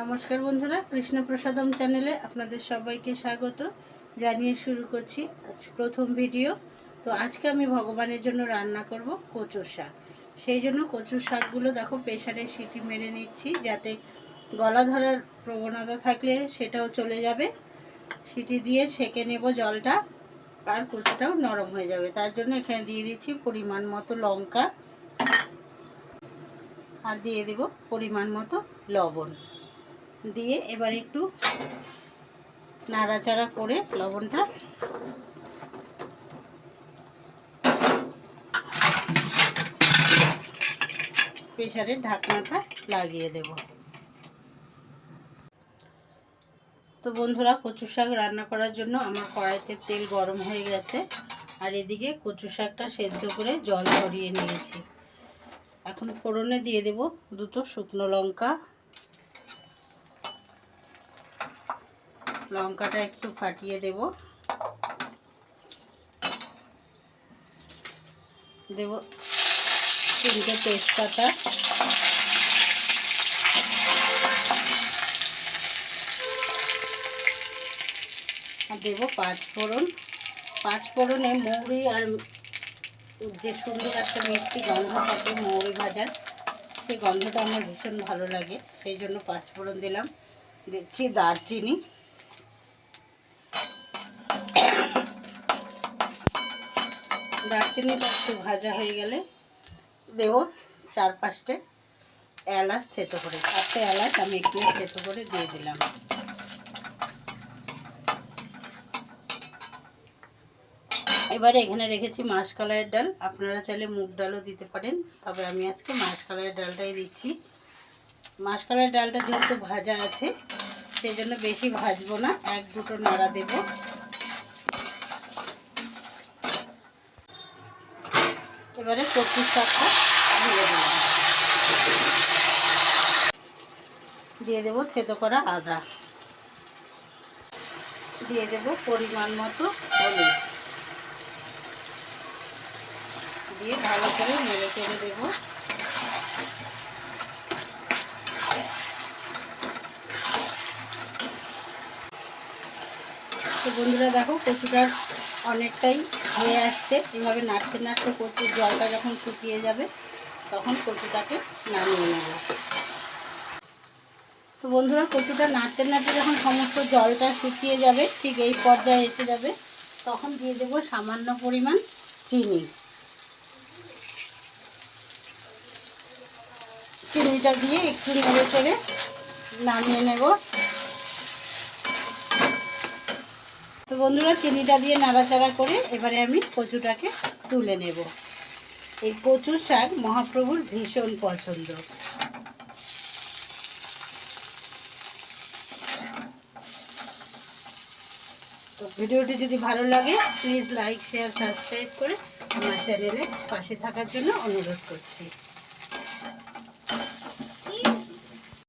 নমস্কার বন্ধুরা, কৃষ্ণপ্রসাদম চ্যানেলে আপনাদের সবাইকে স্বাগত জানিয়ে শুরু করছি আজ প্রথম ভিডিও। তো আজকে আমি ভগবানের জন্য রান্না করব কচুর শাক। সেই জন্য কচুর শাকগুলো দেখো প্রেসারে সিটি মেরে নিচ্ছি, যাতে গলা ধরার প্রবণতা থাকলে সেটাও চলে যাবে। সিটি দিয়ে ছেঁকে নেব জলটা, আর কচুটাও নরম হয়ে যাবে। তার জন্য এখানে দিয়ে দিচ্ছি পরিমাণ মতো লঙ্কা, আর দিয়ে দেব পরিমাণ মতো লবণ। দিয়ে এবার একটু নাড়াচাড়া করে লবণটা প্রেসারের ঢাকনাটা লাগিয়ে দেব। তো বন্ধুরা, কচু শাক রান্না করার জন্য আমার কড়াইতে তেল গরম হয়ে গেছে, আর এদিকে কচু শাকটা সেদ্ধ করে জল ঝরিয়ে নিয়েছি। এখন ফোড়নে দিয়ে দেব দুটো শুকনো লঙ্কা। লঙ্কাটা একটু ফাটিয়ে দেব। দেব 3টে তেজপাতা, আর দেব 5 ফোড়ন। 5 ফোড়নে মৌরি আর যে সুন্দর একটা মিষ্টি গন্ধ থাকে মৌরি ভাজার, সেই গন্ধটা আমার ভীষণ ভালো লাগে, সেই জন্য 5 ফোড়ন দিলাম। দিচ্ছি দারচিনি, দারচিনিটা একটু ভাজা হয়ে গেলে দেব 4-5টে এলাচ থেতো করে। 4টে এলাচ আমি একটু থেতো করে দিয়ে দিলাম। এবারে এখানে রেখেছি মাসকলাইয়ের ডাল, আপনারা চাইলে মুগ ডালও দিতে পারেন, তবে আমি আজকে মাসকলাইয়ের ডালটাই দিচ্ছি। মাসকলাইয়ের ডালটা যেহেতু ভাজা আছে, সেই জন্য বেশি ভাজবো না, 1-2টো নাড়া দেব। এবারে কচুর শাকটা দিয়ে দিলাম, দিয়ে দেবো থেতো করা আদা, দিয়ে দেব পরিমাণ মতো হলুদ, দিয়ে ভালো করে নেড়ে চেড়ে দেবো। তো বন্ধুরা দেখো, কচুটার অনেকটাই হয়ে আসছে। এভাবে নাড়তে নাড়তে কচুর জলটা যখন শুকিয়ে যাবে, তখন কচুটাকে নামিয়ে নেব। তো বন্ধুরা, কচুটা নাড়তে নাড়তে যখন সমস্ত জলটা শুকিয়ে যাবে, ঠিক এই পর্যায়ে এসে যাবে, তখন দিয়ে দেব সামান্য পরিমাণ চিনি। চিনিটা দিয়ে একটু নেড়ে চেড়ে নামিয়ে নেব। তো বন্ধুরা, চিনিটা দিয়ে নাড়াচাড়া করে এবারে আমি কচুটাকে তুলে নেব। এই কচুর শাক মহাপ্রভুর ভীষণ পছন্দ। তো ভিডিওটি যদি ভালো লাগে, প্লিজ লাইক, শেয়ার, সাবস্ক্রাইব করে আমার চ্যানেলে পাশে থাকার জন্য অনুরোধ করছি।